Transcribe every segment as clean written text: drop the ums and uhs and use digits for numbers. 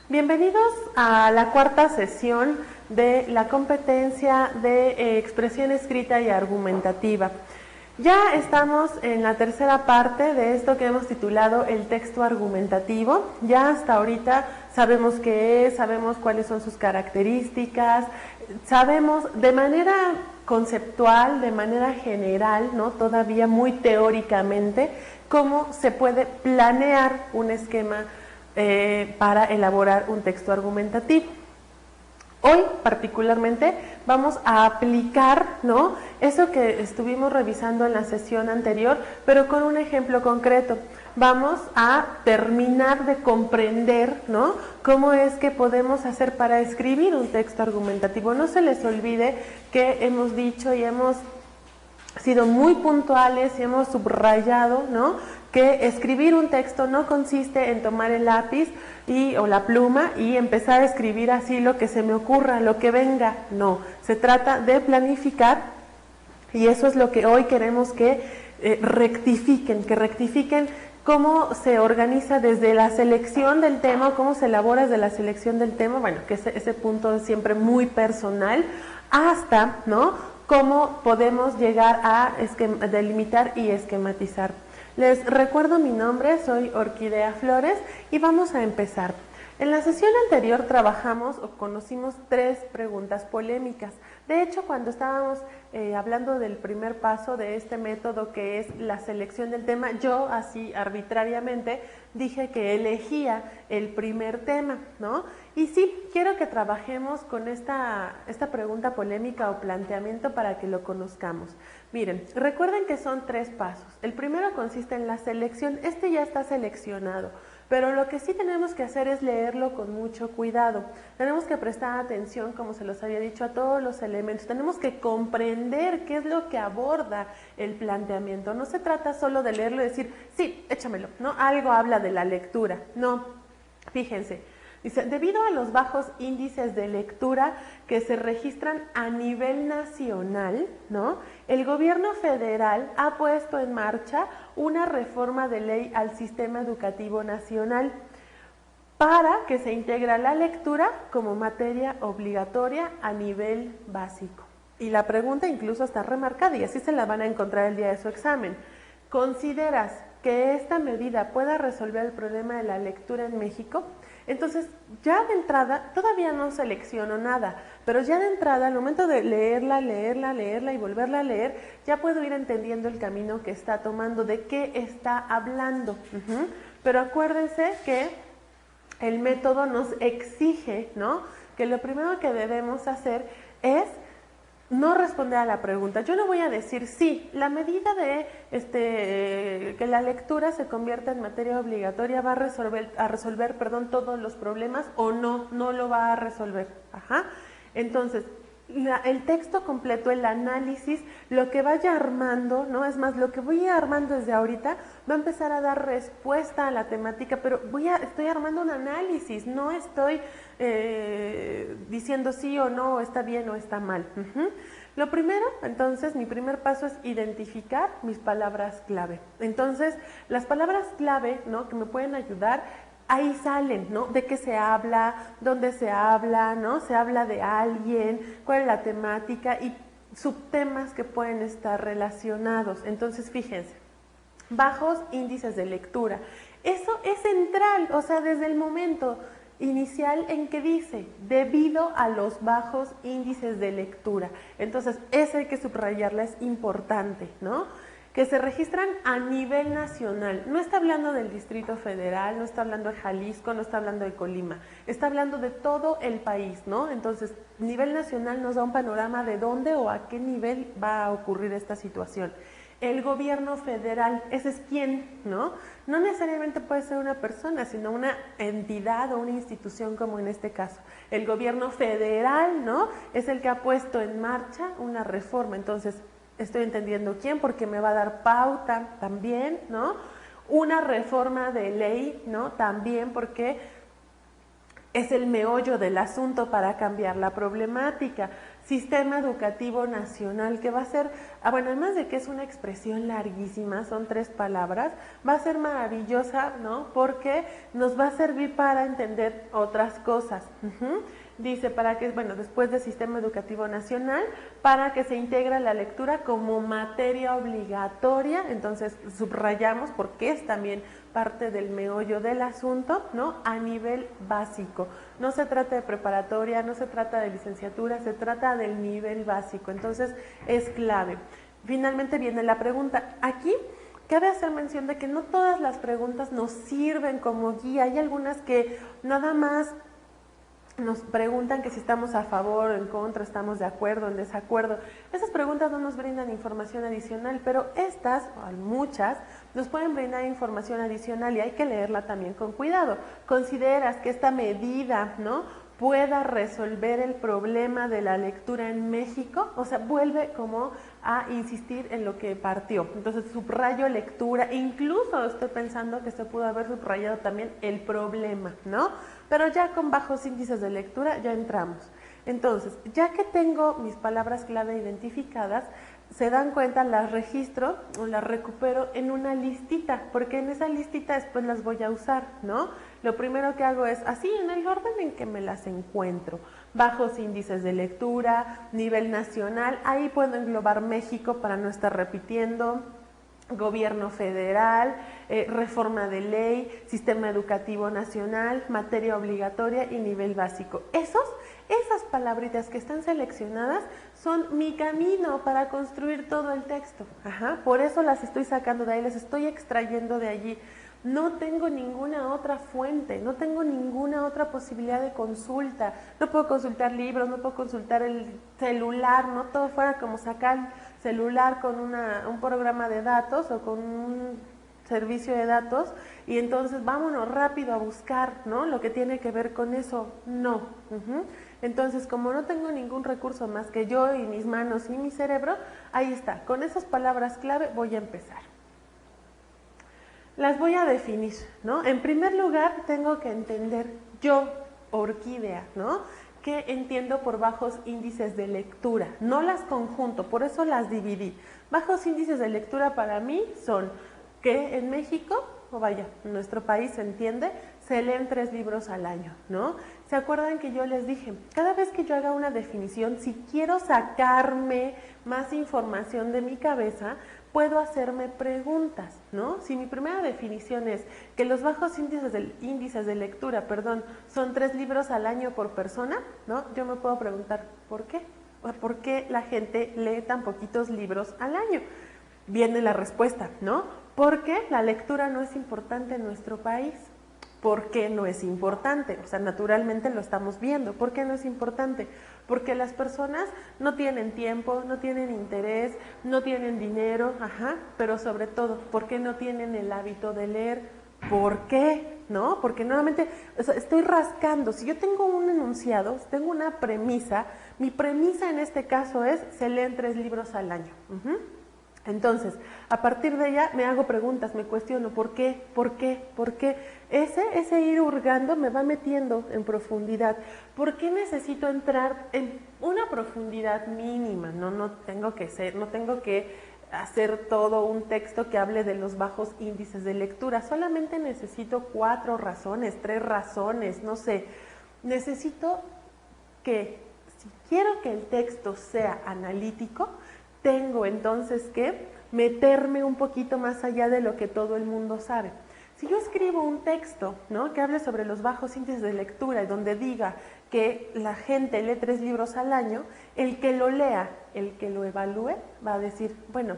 Bienvenidos a la cuarta sesión de la competencia de expresión escrita y argumentativa. Ya estamos en la tercera parte de esto que hemos titulado el texto argumentativo. Ya hasta ahorita sabemos qué es, sabemos cuáles son sus características, sabemos de manera conceptual, de manera general, ¿no? Todavía muy teóricamente, cómo se puede planear un esquema para elaborar un texto argumentativo. Hoy particularmente vamos a aplicar, ¿no?, eso que estuvimos revisando en la sesión anterior, pero con un ejemplo concreto. Vamos a terminar de comprender, ¿no?, cómo es que podemos hacer para escribir un texto argumentativo. No se les olvide que hemos dicho y hemos sido muy puntuales y hemos subrayado, ¿no?, que escribir un texto no consiste en tomar el lápiz o la pluma y empezar a escribir así lo que se me ocurra, lo que venga. No, se trata de planificar, y eso es lo que hoy queremos que rectifiquen cómo se organiza desde la selección del tema, cómo se elabora desde la selección del tema, bueno, que ese punto es siempre muy personal, hasta, ¿no?, cómo podemos llegar a delimitar y esquematizar. Les recuerdo mi nombre, soy Orquídea Flores y vamos a empezar. En la sesión anterior trabajamos o conocimos 3 preguntas polémicas. De hecho, cuando estábamos hablando del primer paso de este método que es la selección del tema, yo así arbitrariamente dije que elegía el primer tema, ¿no? Y sí, quiero que trabajemos con esta pregunta polémica o planteamiento para que lo conozcamos. Miren, recuerden que son 3 pasos. El primero consiste en la selección. Este ya está seleccionado, pero lo que sí tenemos que hacer es leerlo con mucho cuidado. Tenemos que prestar atención, como se los había dicho, a todos los elementos. Tenemos que comprender qué es lo que aborda el planteamiento. No se trata solo de leerlo y decir, sí, échamelo, ¿no? Algo habla de la lectura. No, fíjense. Dice, debido a los bajos índices de lectura que se registran a nivel nacional, ¿no?, el gobierno federal ha puesto en marcha una reforma de ley al sistema educativo nacional para que se integre la lectura como materia obligatoria a nivel básico. Y la pregunta incluso está remarcada y así se la van a encontrar el día de su examen. ¿Consideras que esta medida pueda resolver el problema de la lectura en México? Entonces, ya de entrada, todavía no selecciono nada, pero ya de entrada, al momento de leerla y volverla a leer, ya puedo ir entendiendo el camino que está tomando, de qué está hablando. Pero acuérdense que el método nos exige, ¿no?, que lo primero que debemos hacer es no responder a la pregunta. Yo no voy a decir, sí, la medida de que la lectura se convierta en materia obligatoria va a resolver todos los problemas, o no lo va a resolver. Entonces, el texto completo, el análisis, lo que vaya armando, ¿no? Es más, lo que voy armando desde ahorita va a empezar a dar respuesta a la temática, pero estoy armando un análisis, no estoy diciendo sí o no, está bien o está mal. Lo primero, entonces, mi primer paso es identificar mis palabras clave. Entonces, las palabras clave, ¿no?, que me pueden ayudar, ahí salen, ¿no?, de qué se habla, dónde se habla, ¿no?, se habla de alguien, cuál es la temática y subtemas que pueden estar relacionados. Entonces, fíjense, bajos índices de lectura. Eso es central, o sea, desde el momento inicial en que dice, debido a los bajos índices de lectura. Entonces, esa hay que subrayarla, es importante, ¿no?, que se registran a nivel nacional. No está hablando del Distrito Federal, no está hablando de Jalisco, no está hablando de Colima, está hablando de todo el país, ¿no? Entonces, nivel nacional nos da un panorama de dónde o a qué nivel va a ocurrir esta situación. El gobierno federal, ese es quién, ¿no? No necesariamente puede ser una persona, sino una entidad o una institución, como en este caso. El gobierno federal, ¿no?, es el que ha puesto en marcha una reforma. Entonces, estoy entendiendo quién, porque me va a dar pauta también, ¿no? Una reforma de ley, ¿no?, también porque es el meollo del asunto para cambiar la problemática. Sistema Educativo Nacional, que va a ser, bueno, además de que es una expresión larguísima, son 3 palabras, va a ser maravillosa, ¿no? Porque nos va a servir para entender otras cosas. Dice, para que, bueno, después del Sistema Educativo Nacional, para que se integre la lectura como materia obligatoria, entonces subrayamos porque es también parte del meollo del asunto, ¿no? A nivel básico. No se trata de preparatoria, no se trata de licenciatura, se trata del nivel básico, entonces es clave. Finalmente viene la pregunta. Aquí cabe hacer mención de que no todas las preguntas nos sirven como guía, hay algunas que nada más nos preguntan que si estamos a favor o en contra, estamos de acuerdo, en desacuerdo. Esas preguntas no nos brindan información adicional, pero estas, o muchas, nos pueden brindar información adicional y hay que leerla también con cuidado. ¿Consideras que esta medida, ¿no?, pueda resolver el problema de la lectura en México? O sea, vuelve como a insistir en lo que partió. Entonces, subrayo lectura, incluso estoy pensando que se pudo haber subrayado también el problema, ¿no? Pero ya con bajos índices de lectura ya entramos. Entonces, ya que tengo mis palabras clave identificadas, se dan cuenta, las registro o las recupero en una listita, porque en esa listita después las voy a usar, ¿no? Lo primero que hago es así, en el orden en que me las encuentro. Bajos índices de lectura, nivel nacional, ahí puedo englobar México para no estar repitiendo, gobierno federal, reforma de ley, sistema educativo nacional, materia obligatoria y nivel básico. Esas palabritas que están seleccionadas son mi camino para construir todo el texto. Por eso las estoy sacando de ahí, las estoy extrayendo de allí. No tengo ninguna otra fuente, no tengo ninguna otra posibilidad de consulta. No puedo consultar libros, no puedo consultar el celular, no todo fuera como sacar celular con un programa de datos o con un servicio de datos y entonces vámonos rápido a buscar, ¿no?, lo que tiene que ver con eso. No. Entonces, como no tengo ningún recurso más que yo y mis manos y mi cerebro, ahí está, con esas palabras clave voy a empezar. Las voy a definir, ¿no? En primer lugar, tengo que entender yo, orquídea, ¿no?, ¿qué entiendo por bajos índices de lectura? No las conjunto, por eso las dividí. Bajos índices de lectura para mí son que en México, o vaya, en nuestro país se entiende, se leen 3 libros al año, ¿no? ¿Se acuerdan que yo les dije? Cada vez que yo haga una definición, si quiero sacarme más información de mi cabeza, puedo hacerme preguntas, ¿no? Si mi primera definición es que los bajos índices de lectura, son 3 libros al año por persona, ¿no? Yo me puedo preguntar, ¿por qué? ¿Por qué la gente lee tan poquitos libros al año? Viene la respuesta, ¿no? Porque la lectura no es importante en nuestro país. ¿Por qué no es importante? O sea, naturalmente lo estamos viendo. ¿Por qué no es importante? Porque las personas no tienen tiempo, no tienen interés, no tienen dinero, pero sobre todo, ¿por qué no tienen el hábito de leer? ¿Por qué? ¿No? Porque nuevamente, o sea, estoy rascando. Si yo tengo un enunciado, tengo una premisa, mi premisa en este caso es, se leen 3 libros al año. Entonces, a partir de ella me hago preguntas, me cuestiono, ¿por qué? ¿Por qué? ¿Por qué? Ese ir hurgando me va metiendo en profundidad. ¿Por qué necesito entrar en una profundidad mínima? No tengo que hacer todo un texto que hable de los bajos índices de lectura. Solamente necesito 4 razones, 3 razones, no sé. Necesito que, si quiero que el texto sea analítico, tengo entonces que meterme un poquito más allá de lo que todo el mundo sabe. Si yo escribo un texto, ¿no?, que hable sobre los bajos índices de lectura y donde diga que la gente lee 3 libros al año, el que lo lea, el que lo evalúe, va a decir, bueno,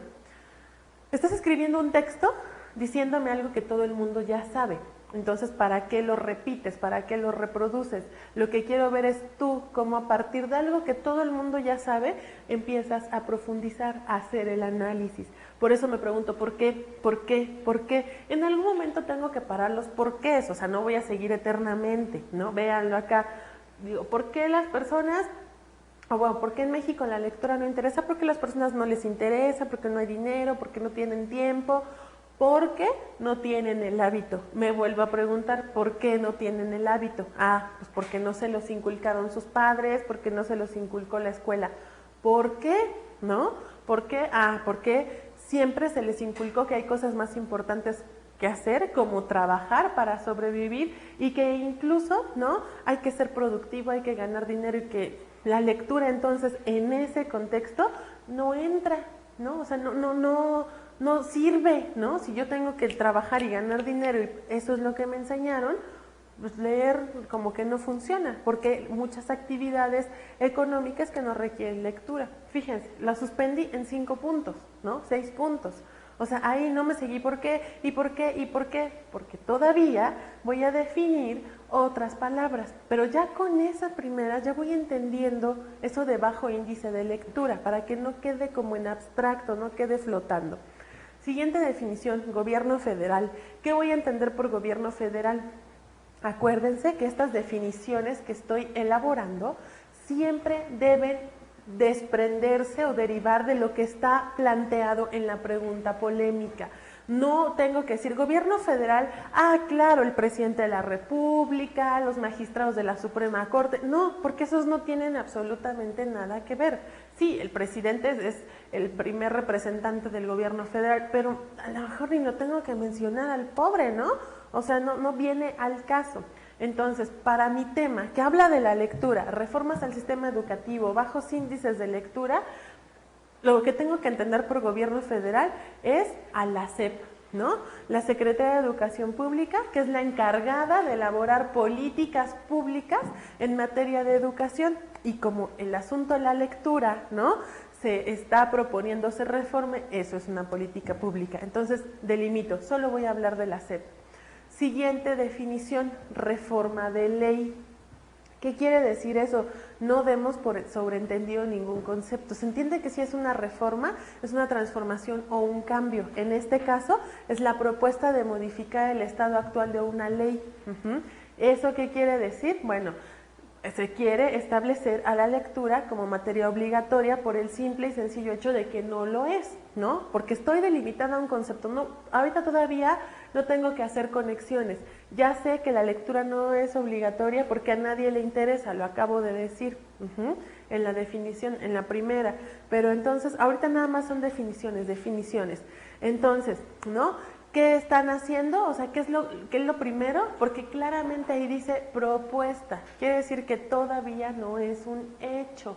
estás escribiendo un texto diciéndome algo que todo el mundo ya sabe. Entonces, ¿para qué lo repites? ¿Para qué lo reproduces? Lo que quiero ver es tú, cómo a partir de algo que todo el mundo ya sabe, empiezas a profundizar, a hacer el análisis. Por eso me pregunto, ¿por qué? ¿Por qué? ¿Por qué? En algún momento tengo que parar los porqués, o sea, no voy a seguir eternamente, ¿no? Véanlo acá. Digo, ¿por qué las personas... ¿por qué en México la lectura no interesa? Porque a las personas no les interesa, porque no hay dinero, porque no tienen tiempo... ¿Por qué no tienen el hábito? Me vuelvo a preguntar, ¿por qué no tienen el hábito? Ah, pues porque no se los inculcaron sus padres, porque no se los inculcó la escuela. ¿Por qué? ¿No? ¿Por qué? Ah, porque siempre se les inculcó que hay cosas más importantes que hacer, como trabajar para sobrevivir y que incluso, ¿no? Hay que ser productivo, hay que ganar dinero y que la lectura entonces en ese contexto no entra, ¿no? O sea, no sirve, ¿no? Si yo tengo que trabajar y ganar dinero y eso es lo que me enseñaron, pues leer como que no funciona, porque muchas actividades económicas que no requieren lectura. Fíjense, la suspendí en 5 puntos, ¿no? 6 puntos. O sea, ahí no me seguí. ¿Por qué? ¿Y por qué? ¿Y por qué? Porque todavía voy a definir otras palabras. Pero ya con esa primera ya voy entendiendo eso de bajo índice de lectura, para que no quede como en abstracto, no quede flotando. Siguiente definición, gobierno federal. ¿Qué voy a entender por gobierno federal? Acuérdense que estas definiciones que estoy elaborando siempre deben desprenderse o derivar de lo que está planteado en la pregunta polémica. No tengo que decir gobierno federal, ah, claro, el presidente de la República, los magistrados de la Suprema Corte. No, porque esos no tienen absolutamente nada que ver. Sí, el presidente es el primer representante del gobierno federal, pero a lo mejor ni lo tengo que mencionar al pobre, ¿no? O sea, no viene al caso. Entonces, para mi tema, que habla de la lectura, reformas al sistema educativo, bajos índices de lectura, lo que tengo que entender por gobierno federal es a la SEP, ¿no? La Secretaría de Educación Pública, que es la encargada de elaborar políticas públicas en materia de educación. Y como el asunto de la lectura, ¿no?, se está proponiendo se reforme, eso es una política pública. Entonces, delimito, solo voy a hablar de la SEP. Siguiente definición, reforma de ley. ¿Qué quiere decir eso? No demos por sobreentendido ningún concepto. Se entiende que si es una reforma, es una transformación o un cambio. En este caso, es la propuesta de modificar el estado actual de una ley. ¿Eso qué quiere decir? Bueno, se quiere establecer a la lectura como materia obligatoria por el simple y sencillo hecho de que no lo es, ¿no? Porque estoy delimitada a un concepto. No, ahorita todavía no tengo que hacer conexiones. Ya sé que la lectura no es obligatoria porque a nadie le interesa, lo acabo de decir en la definición, en la primera. Pero entonces, ahorita nada más son definiciones. Entonces, ¿no? ¿Qué están haciendo? O sea, ¿qué es lo primero? Porque claramente ahí dice propuesta. Quiere decir que todavía no es un hecho.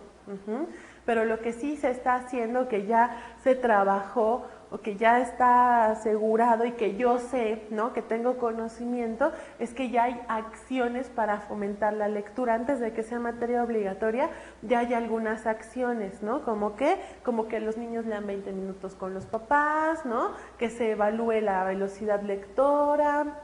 Pero lo que sí se está haciendo, que ya se trabajó o que ya está asegurado y que yo sé, ¿no?, que tengo conocimiento, es que ya hay acciones para fomentar la lectura. Antes de que sea materia obligatoria, ya hay algunas acciones, ¿no? Como que los niños lean 20 minutos con los papás, ¿no? Que se evalúe la velocidad lectora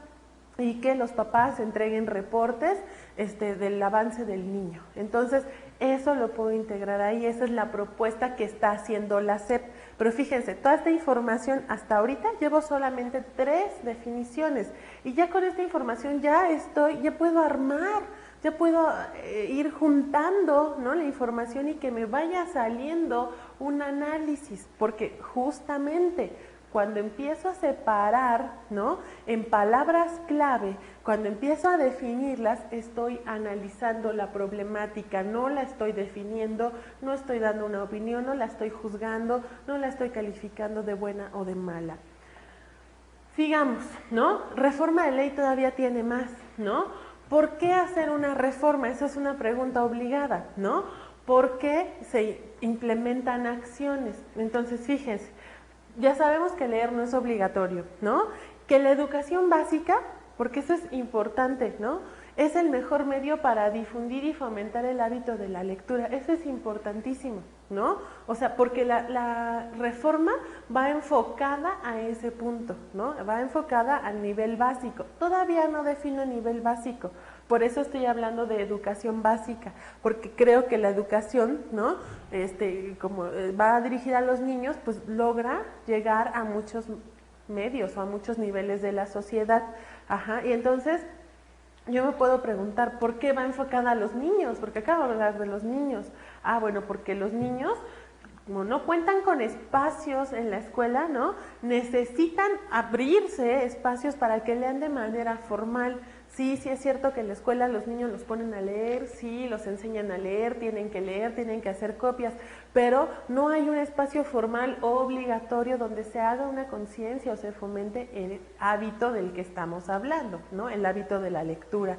y que los papás entreguen reportes del avance del niño. Entonces, eso lo puedo integrar ahí, esa es la propuesta que está haciendo la SEP. Pero fíjense, toda esta información hasta ahorita llevo solamente 3 definiciones y ya con esta información ya puedo armar, ya puedo ir juntando, ¿no?, la información y que me vaya saliendo un análisis, porque justamente cuando empiezo a separar, ¿no?, en palabras clave, cuando empiezo a definirlas, estoy analizando la problemática, no la estoy definiendo, no estoy dando una opinión, no la estoy juzgando, no la estoy calificando de buena o de mala. Sigamos, ¿no? Reforma de ley todavía tiene más, ¿no? ¿Por qué hacer una reforma? Esa es una pregunta obligada, ¿no? ¿Por qué se implementan acciones? Entonces, fíjense, ya sabemos que leer no es obligatorio, ¿no? Que la educación básica, porque eso es importante, ¿no?, es el mejor medio para difundir y fomentar el hábito de la lectura. Eso es importantísimo, ¿no? O sea, porque la reforma va enfocada a ese punto, ¿no? Va enfocada al nivel básico. Todavía no defino nivel básico. Por eso estoy hablando de educación básica, porque creo que la educación, ¿no?, como va dirigida a los niños, pues logra llegar a muchos medios o a muchos niveles de la sociedad. Y entonces yo me puedo preguntar, ¿por qué va enfocada a los niños? Porque acabo de hablar de los niños. Bueno, porque los niños como no cuentan con espacios en la escuela, ¿no? Necesitan abrirse espacios para que lean de manera formal. Sí, sí es cierto que en la escuela los niños los ponen a leer, sí, los enseñan a leer, tienen que hacer copias, pero no hay un espacio formal o obligatorio donde se haga una conciencia o se fomente el hábito del que estamos hablando, ¿no? El hábito de la lectura.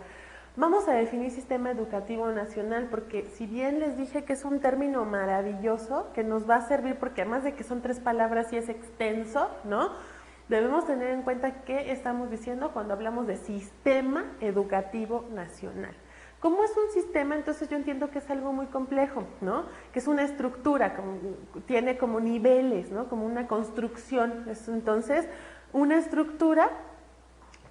Vamos a definir sistema educativo nacional porque si bien les dije que es un término maravilloso que nos va a servir porque además de que son 3 palabras y es extenso, ¿no? Debemos tener en cuenta qué estamos diciendo cuando hablamos de sistema educativo nacional. Como es un sistema, entonces yo entiendo que es algo muy complejo, ¿no? Que es una estructura, tiene como niveles, ¿no? Como una construcción. Es entonces una estructura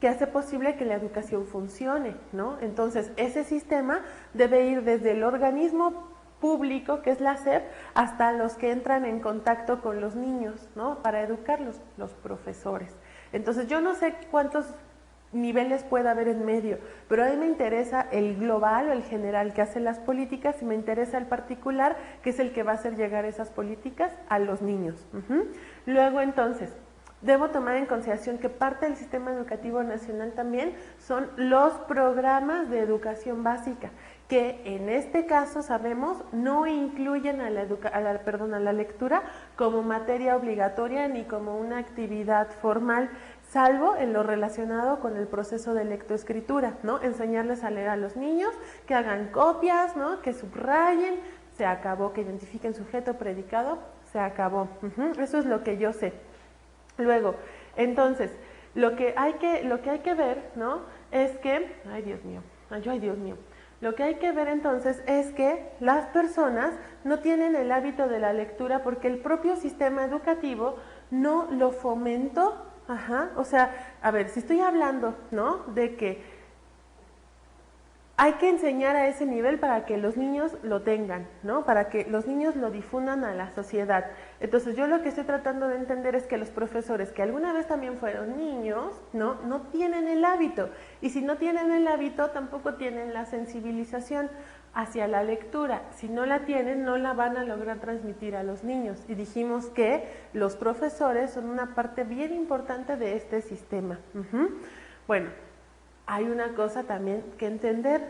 que hace posible que la educación funcione, ¿no? Entonces, ese sistema debe ir desde el organismo público, que es la SEP, hasta los que entran en contacto con los niños, ¿no? Para educarlos, los profesores. Entonces, yo no sé cuántos niveles puede haber en medio, pero a mí me interesa el global o el general que hace las políticas y me interesa el particular, que es el que va a hacer llegar esas políticas a los niños. Luego, entonces, debo tomar en consideración que parte del sistema educativo nacional también son los programas de educación básica, que en este caso sabemos no incluyen a la lectura como materia obligatoria ni como una actividad formal, salvo en lo relacionado con el proceso de lectoescritura, ¿no? Enseñarles a leer a los niños, que hagan copias, ¿no? Que subrayen, se acabó, que identifiquen sujeto, predicado, se acabó. Eso es lo que yo sé. Luego, entonces, lo que hay que ver, ¿no? Es que, ay Dios mío, lo que hay que ver entonces es que las personas no tienen el hábito de la lectura porque el propio sistema educativo no lo fomentó. O sea, a ver, si estoy hablando, ¿no? De que hay que enseñar a ese nivel para que los niños lo tengan, ¿no? Para que los niños lo difundan a la sociedad. Entonces yo lo que estoy tratando de entender es que los profesores que alguna vez también fueron niños, ¿no? No tienen el hábito. Y si no tienen el hábito, tampoco tienen la sensibilización hacia la lectura. Si no la tienen, no la van a lograr transmitir a los niños. Y dijimos que los profesores son una parte bien importante de este sistema. Bueno, hay una cosa también que entender,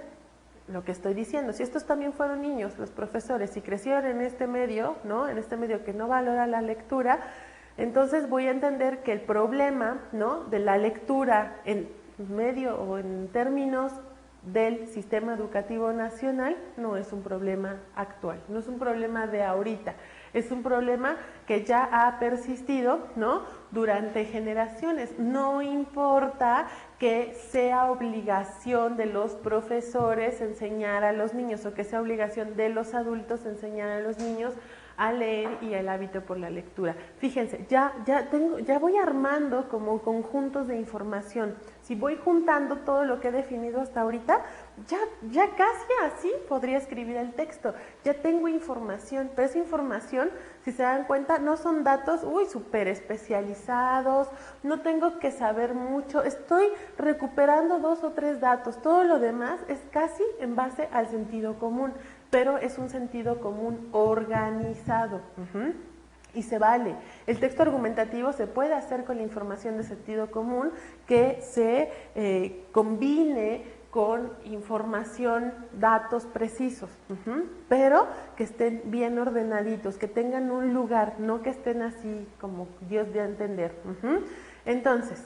lo que estoy diciendo, si estos también fueron niños, los profesores, y crecieron en este medio, ¿no? En este medio que no valora la lectura, entonces voy a entender que el problema, ¿no? De la lectura en medio o en términos del sistema educativo nacional no es un problema actual, no es un problema de ahorita, es un problema que ya ha persistido, ¿no? Durante generaciones. No importa que sea obligación de los profesores enseñar a los niños o que sea obligación de los adultos enseñar a los niños a leer y el hábito por la lectura. Fíjense, ya voy armando como conjuntos de información. Si voy juntando todo lo que he definido hasta ahorita, ya casi así podría escribir el texto. Ya tengo información, pero esa información, si se dan cuenta, no son datos, súper especializados, no tengo que saber mucho, estoy recuperando 2 o 3 datos, todo lo demás es casi en base al sentido común, pero es un sentido común organizado. Y se vale. El texto argumentativo se puede hacer con la información de sentido común que se combine con información, datos precisos, pero que estén bien ordenaditos, que tengan un lugar, no que estén así como Dios dio a entender. Entonces,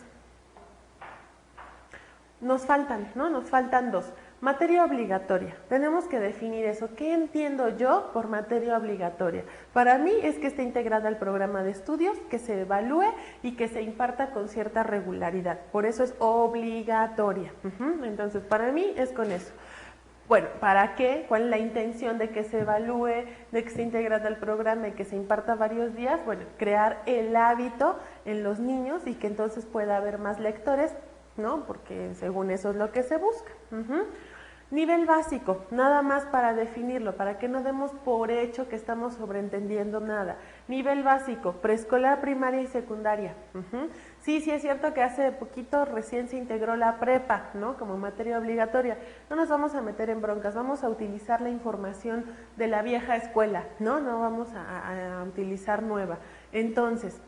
nos faltan 2. Materia obligatoria. Tenemos que definir eso. ¿Qué entiendo yo por materia obligatoria? Para mí es que esté integrada al programa de estudios, que se evalúe y que se imparta con cierta regularidad. Por eso es obligatoria. Entonces, para mí es con eso. Bueno, ¿para qué? ¿Cuál es la intención de que se evalúe, de que esté integrada al programa y que se imparta varios días? Bueno, crear el hábito en los niños y que entonces pueda haber más lectores, ¿no? Porque según eso es lo que se busca. Nivel básico, nada más para definirlo, para que no demos por hecho que estamos sobreentendiendo nada. Nivel básico, preescolar, primaria y secundaria. Sí, sí es cierto que hace poquito recién se integró la prepa, ¿no? Como materia obligatoria. No nos vamos a meter en broncas, vamos a utilizar la información de la vieja escuela, ¿no? No vamos a utilizar nueva. Entonces,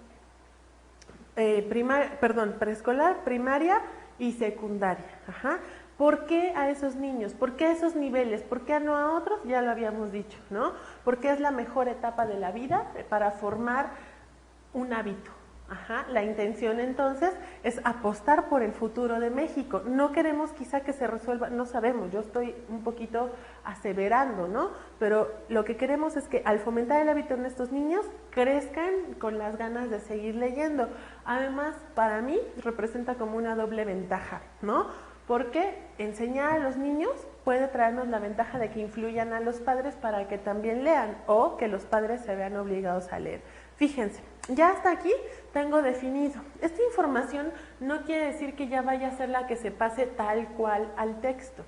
preescolar, primaria y secundaria. Ajá. ¿Por qué a esos niños? ¿Por qué a esos niveles? ¿Por qué no a otros? Ya lo habíamos dicho, ¿no? Porque es la mejor etapa de la vida para formar un hábito. Ajá. La intención entonces es apostar por el futuro de México. No queremos quizá que se resuelva, no sabemos, yo estoy un poquito aseverando, ¿no? Pero lo que queremos es que al fomentar el hábito en estos niños crezcan con las ganas de seguir leyendo. Además, para mí representa como una doble ventaja, ¿no? Porque enseñar a los niños puede traernos la ventaja de que influyan a los padres para que también lean o que los padres se vean obligados a leer. Fíjense, ya hasta aquí tengo definido. Esta información no quiere decir que ya vaya a ser la que se pase tal cual al texto.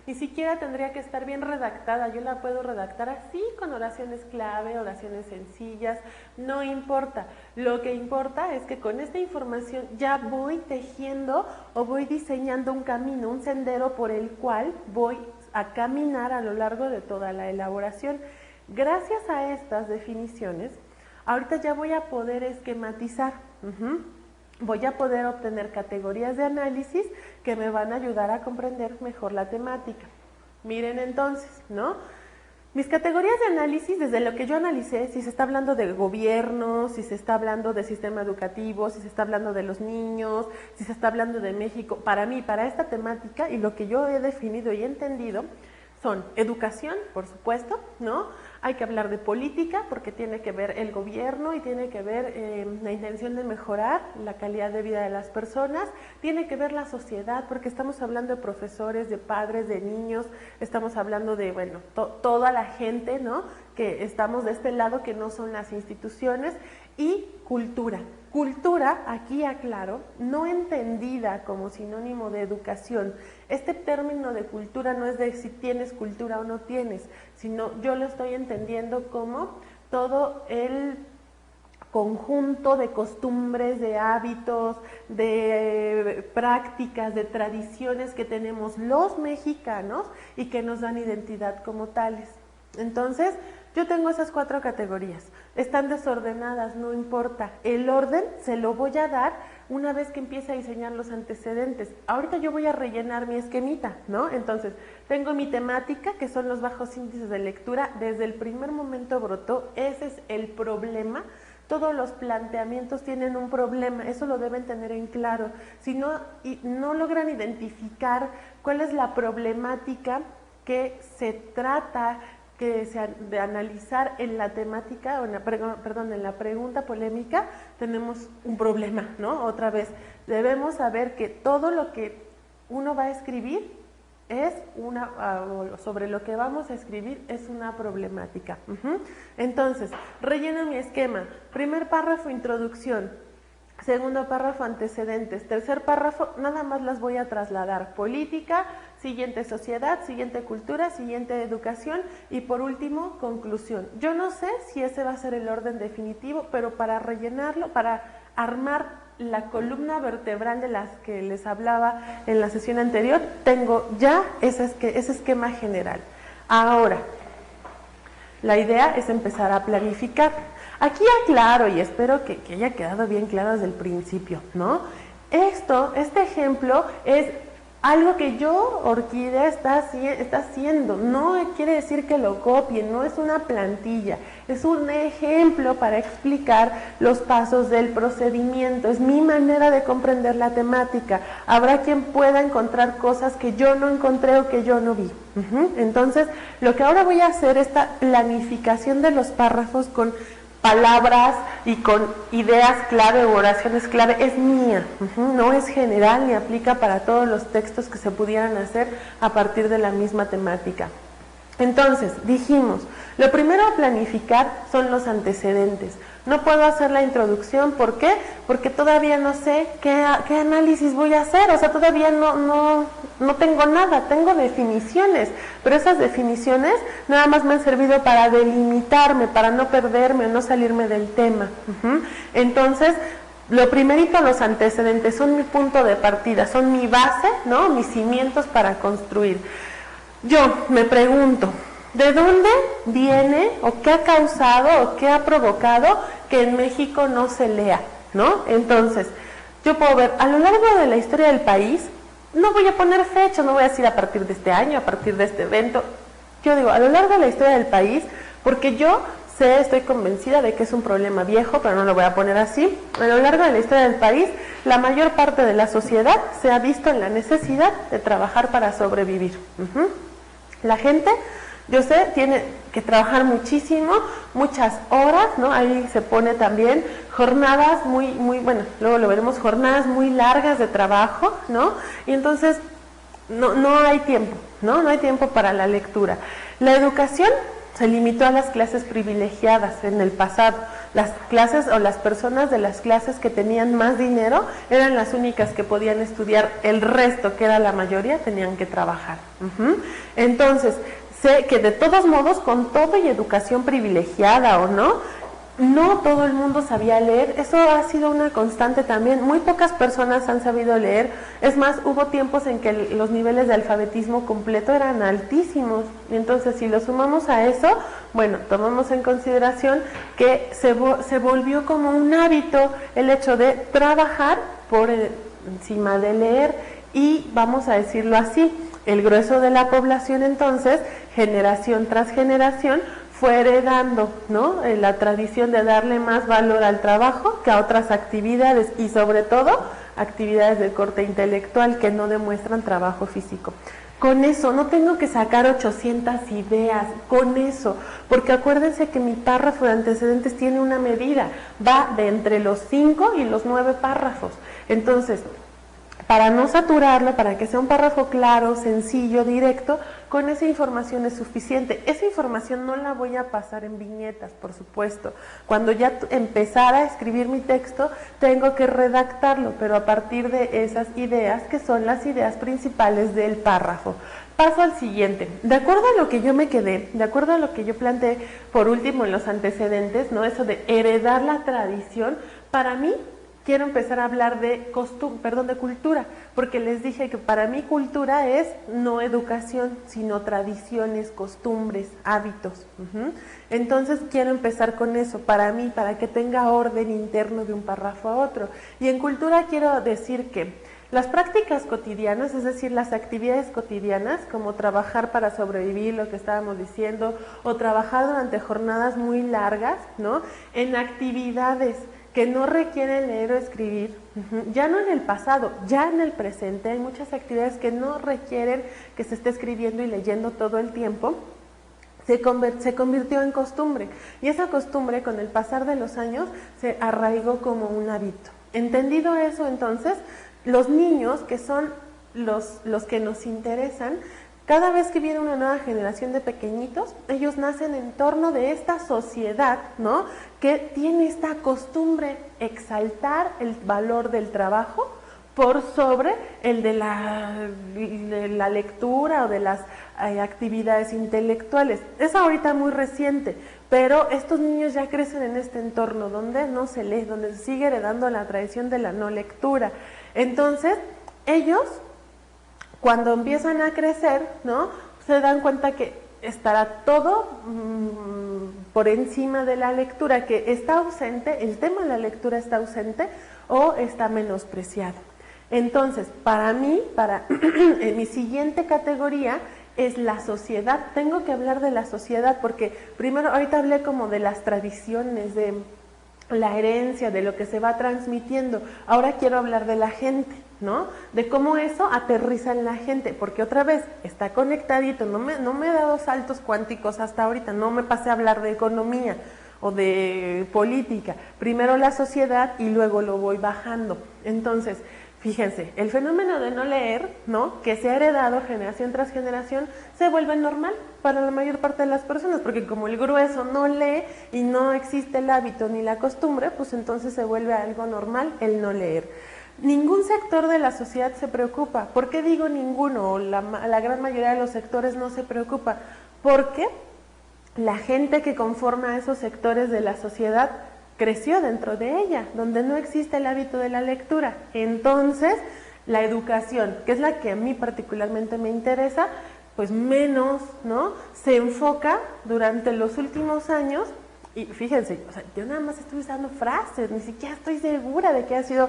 Ni siquiera tendría que estar bien redactada. Yo la puedo redactar así, con oraciones clave, oraciones sencillas, no importa. Lo que importa es que con esta información ya voy tejiendo o voy diseñando un camino, un sendero por el cual voy a caminar a lo largo de toda la elaboración. Gracias a estas definiciones, ahorita ya voy a poder esquematizar, voy a poder obtener categorías de análisis que me van a ayudar a comprender mejor la temática. Miren entonces, ¿no? Mis categorías de análisis, desde lo que yo analicé, si se está hablando de gobierno, si se está hablando del sistema educativo, si se está hablando de los niños, si se está hablando de México, para mí, para esta temática y lo que yo he definido y entendido, son educación, por supuesto, ¿no? Hay que hablar de política porque tiene que ver el gobierno y tiene que ver la intención de mejorar la calidad de vida de las personas, tiene que ver la sociedad porque estamos hablando de profesores, de padres, de niños, estamos hablando de, bueno, toda la gente, ¿no? Que estamos de este lado que no son las instituciones, y cultura. Cultura, aquí aclaro, no entendida como sinónimo de educación. Este término de cultura no es de si tienes cultura o no tienes, sino yo lo estoy entendiendo como todo el conjunto de costumbres, de hábitos, de prácticas, de tradiciones que tenemos los mexicanos y que nos dan identidad como tales. Entonces, yo tengo esas 4 categorías. Están desordenadas, no importa. El orden se lo voy a dar una vez que empiece a diseñar los antecedentes. Ahorita yo voy a rellenar mi esquemita, ¿no? Entonces, tengo mi temática, que son los bajos índices de lectura. Desde el primer momento brotó, ese es el problema. Todos los planteamientos tienen un problema, eso lo deben tener en claro. Si no logran identificar cuál es la problemática que se trata de analizar en la temática, o en la pregunta polémica, tenemos un problema, ¿no? Otra vez, debemos saber que todo lo que uno va a escribir es sobre lo que vamos a escribir es una problemática. Entonces, relleno mi esquema. Primer párrafo, introducción. Segundo párrafo, antecedentes. Tercer párrafo, nada más las voy a trasladar. Política, siguiente sociedad, siguiente cultura, siguiente educación y por último, conclusión. Yo no sé si ese va a ser el orden definitivo, pero para rellenarlo, para armar la columna vertebral de las que les hablaba en la sesión anterior, tengo ya ese esquema general. Ahora, la idea es empezar a planificar. Aquí aclaro y espero que haya quedado bien claro desde el principio, ¿no? Este ejemplo es algo que yo, Orquídea, está haciendo. No quiere decir que lo copien, no es una plantilla, es un ejemplo para explicar los pasos del procedimiento. Es mi manera de comprender la temática. Habrá quien pueda encontrar cosas que yo no encontré o que yo no vi. Entonces, lo que ahora voy a hacer es esta planificación de los párrafos con palabras y con ideas clave o oraciones clave, es mía, no es general ni aplica para todos los textos que se pudieran hacer a partir de la misma temática. Entonces, dijimos, lo primero a planificar son los antecedentes. No puedo hacer la introducción, ¿por qué? Porque todavía no sé qué análisis voy a hacer, o sea, todavía no tengo nada, tengo definiciones, pero esas definiciones nada más me han servido para delimitarme, para no perderme o no salirme del tema. Entonces, lo primerito, los antecedentes son mi punto de partida, son mi base, ¿no? Mis cimientos para construir. Yo me pregunto, ¿de dónde viene o qué ha causado o qué ha provocado que en México no se lea, ¿no? Entonces, yo puedo ver a lo largo de la historia del país, no voy a poner fecha, no voy a decir a partir de este año, a partir de este evento. Yo digo, a lo largo de la historia del país, porque yo estoy convencida de que es un problema viejo, pero no lo voy a poner así. A lo largo de la historia del país, la mayor parte de la sociedad se ha visto en la necesidad de trabajar para sobrevivir. La gente, yo sé, tiene que trabajar muchísimo, muchas horas, ¿no? Ahí se pone también jornadas bueno, luego lo veremos, jornadas muy largas de trabajo, ¿no? Y entonces no hay tiempo, ¿no? No hay tiempo para la lectura. La educación se limitó a las clases privilegiadas en el pasado. Las clases o las personas de las clases que tenían más dinero eran las únicas que podían estudiar, el resto, que era la mayoría, tenían que trabajar. Entonces, sé que de todos modos, con todo y educación privilegiada o no todo el mundo sabía leer. Eso ha sido una constante también. Muy pocas personas han sabido leer. Es más, hubo tiempos en que los niveles de alfabetismo completo eran altísimos. Y entonces, si lo sumamos a eso, bueno, tomamos en consideración que se volvió como un hábito el hecho de trabajar por encima de leer. Y vamos a decirlo así, el grueso de la población entonces, generación tras generación, fue heredando, ¿no? La tradición de darle más valor al trabajo que a otras actividades y sobre todo actividades de corte intelectual que no demuestran trabajo físico. Con eso, no tengo que sacar 800 ideas, con eso, porque acuérdense que mi párrafo de antecedentes tiene una medida, va de entre los 5 y los 9 párrafos. Entonces, para no saturarlo, para que sea un párrafo claro, sencillo, directo, con esa información es suficiente. Esa información no la voy a pasar en viñetas, por supuesto. Cuando ya empezara a escribir mi texto, tengo que redactarlo, pero a partir de esas ideas, que son las ideas principales del párrafo. Paso al siguiente. De acuerdo a lo que yo me quedé, de acuerdo a lo que yo planteé por último en los antecedentes, ¿no? Eso de heredar la tradición, para mí, quiero empezar a hablar de cultura, porque les dije que para mí cultura es no educación, sino tradiciones, costumbres, hábitos. Entonces quiero empezar con eso, para mí, para que tenga orden interno de un párrafo a otro. Y en cultura quiero decir que las prácticas cotidianas, es decir, las actividades cotidianas, como trabajar para sobrevivir, lo que estábamos diciendo, o trabajar durante jornadas muy largas, ¿no? En actividades que no requieren leer o escribir, ya no en el pasado, ya en el presente, hay muchas actividades que no requieren que se esté escribiendo y leyendo todo el tiempo, se convirtió en costumbre, y esa costumbre con el pasar de los años se arraigó como un hábito. Entendido eso, entonces, los niños, que son los que nos interesan, cada vez que viene una nueva generación de pequeñitos, ellos nacen en torno de esta sociedad, ¿no? Que tiene esta costumbre, exaltar el valor del trabajo por sobre el de la lectura o de las actividades intelectuales. Es ahorita muy reciente, pero estos niños ya crecen en este entorno donde no se lee, donde se sigue heredando la tradición de la no lectura. Entonces, ellos, cuando empiezan a crecer, ¿no? Se dan cuenta que estará todo por encima de la lectura, que está ausente, el tema de la lectura está ausente o está menospreciado. Entonces, para mí, mi siguiente categoría es la sociedad. Tengo que hablar de la sociedad porque primero, ahorita hablé como de las tradiciones, de la herencia, de lo que se va transmitiendo. Ahora quiero hablar de la gente, ¿no? De cómo eso aterriza en la gente, porque otra vez está conectadito, no me he dado saltos cuánticos hasta ahorita, no me pasé a hablar de economía o de política, primero la sociedad y luego lo voy bajando. Entonces, fíjense, el fenómeno de no leer, ¿no? Que se ha heredado generación tras generación, se vuelve normal para la mayor parte de las personas, porque como el grueso no lee y no existe el hábito ni la costumbre, pues entonces se vuelve algo normal el no leer. Ningún sector de la sociedad se preocupa. ¿Por qué digo ninguno? O la gran mayoría de los sectores no se preocupa. Porque la gente que conforma esos sectores de la sociedad creció dentro de ella, donde no existe el hábito de la lectura. Entonces, la educación, que es la que a mí particularmente me interesa, pues menos, ¿no? Se enfoca durante los últimos años, y fíjense, o sea, yo nada más estoy usando frases, ni siquiera estoy segura de que ha sido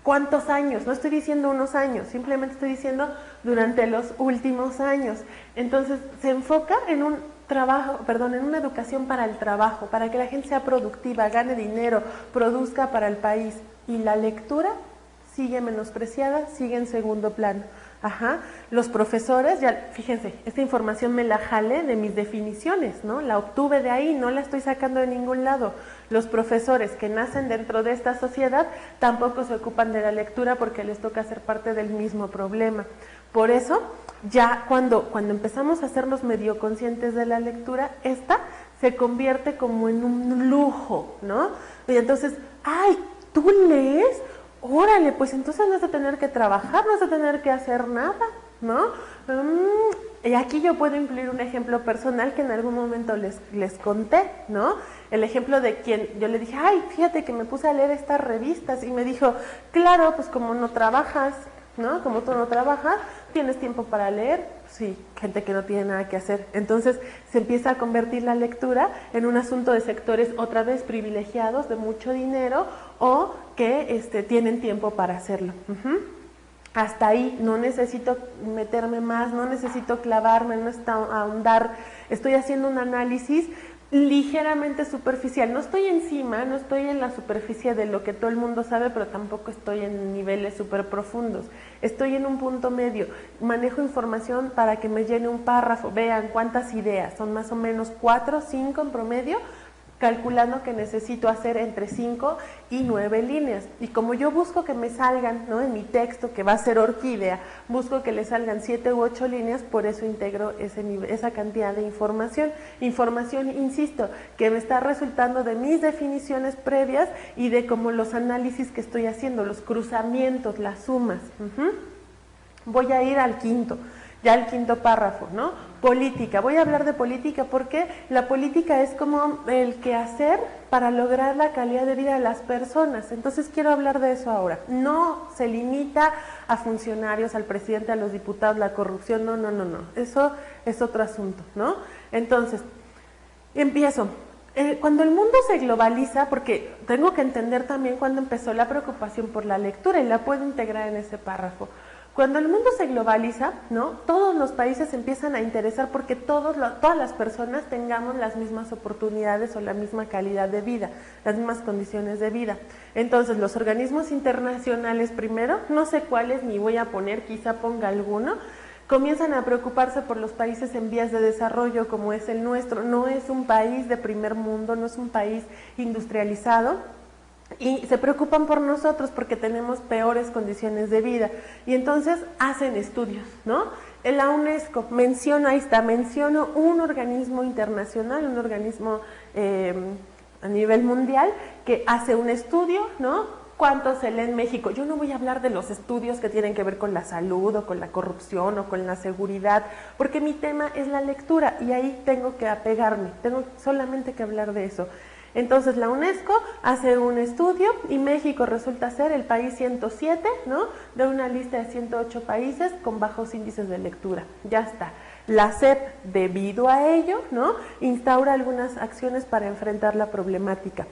cuántos años, no estoy diciendo unos años, simplemente estoy diciendo durante los últimos años. Entonces, se enfoca en un trabajo, perdón, en una educación para el trabajo, para que la gente sea productiva, gane dinero, produzca para el país. Y la lectura sigue menospreciada, sigue en segundo plano. Ajá, los profesores, ya fíjense, esta información me la jalé de mis definiciones, ¿no? La obtuve de ahí, no la estoy sacando de ningún lado. Los profesores que nacen dentro de esta sociedad tampoco se ocupan de la lectura porque les toca ser parte del mismo problema. Por eso, ya cuando empezamos a hacernos medio conscientes de la lectura, esta se convierte como en un lujo, ¿no? Y entonces, ¡ay, tú lees! Órale, pues entonces no vas a tener que trabajar, no vas a tener que hacer nada, ¿no? Y aquí yo puedo incluir un ejemplo personal que en algún momento les conté, ¿no? El ejemplo de quien yo le dije, ay, fíjate que me puse a leer estas revistas, y me dijo, claro, pues como no trabajas, ¿no? Como tú no trabajas, ¿tienes tiempo para leer? Sí, gente que no tiene nada que hacer. Entonces se empieza a convertir la lectura en un asunto de sectores otra vez privilegiados, de mucho dinero, o que tienen tiempo para hacerlo. Hasta ahí, no necesito meterme más, no necesito clavarme, no necesito ahondar, estoy haciendo un análisis ligeramente superficial, no estoy encima, no estoy en la superficie de lo que todo el mundo sabe, pero tampoco estoy en niveles súper profundos, estoy en un punto medio, manejo información para que me llene un párrafo, vean cuántas ideas, son más o menos 4, 5 en promedio, calculando que necesito hacer entre 5 y 9 líneas. Y como yo busco que me salgan, ¿no? En mi texto, que va a ser orquídea, busco que le salgan 7 u 8 líneas, por eso integro esa cantidad de información. Información, insisto, que me está resultando de mis definiciones previas y de como los análisis que estoy haciendo, los cruzamientos, las sumas. Voy a ir al quinto. Ya el quinto párrafo, ¿no? Política. Voy a hablar de política porque la política es como el quehacer para lograr la calidad de vida de las personas. Entonces quiero hablar de eso ahora. No se limita a funcionarios, al presidente, a los diputados, la corrupción, no. Eso es otro asunto, ¿no? Entonces, empiezo. Cuando el mundo se globaliza, porque tengo que entender también cuándo empezó la preocupación por la lectura y la puedo integrar en ese párrafo. Cuando el mundo se globaliza, ¿no? Todos los países se empiezan a interesar porque todas las personas tengamos las mismas oportunidades o la misma calidad de vida, las mismas condiciones de vida. Entonces, los organismos internacionales primero, no sé cuáles ni voy a poner, quizá ponga alguno, comienzan a preocuparse por los países en vías de desarrollo como es el nuestro. No es un país de primer mundo, no es un país industrializado, y se preocupan por nosotros porque tenemos peores condiciones de vida y entonces hacen estudios, ¿no? La UNESCO menciona un organismo internacional, un organismo a nivel mundial que hace un estudio, ¿no? ¿Cuánto se lee en México? Yo no voy a hablar de los estudios que tienen que ver con la salud o con la corrupción o con la seguridad, porque mi tema es la lectura y ahí tengo que apegarme, tengo solamente que hablar de eso. Entonces la UNESCO hace un estudio y México resulta ser el país 107, ¿no? De una lista de 108 países con bajos índices de lectura. Ya está. La SEP, debido a ello, ¿no? Instaura algunas acciones para enfrentar la problemática.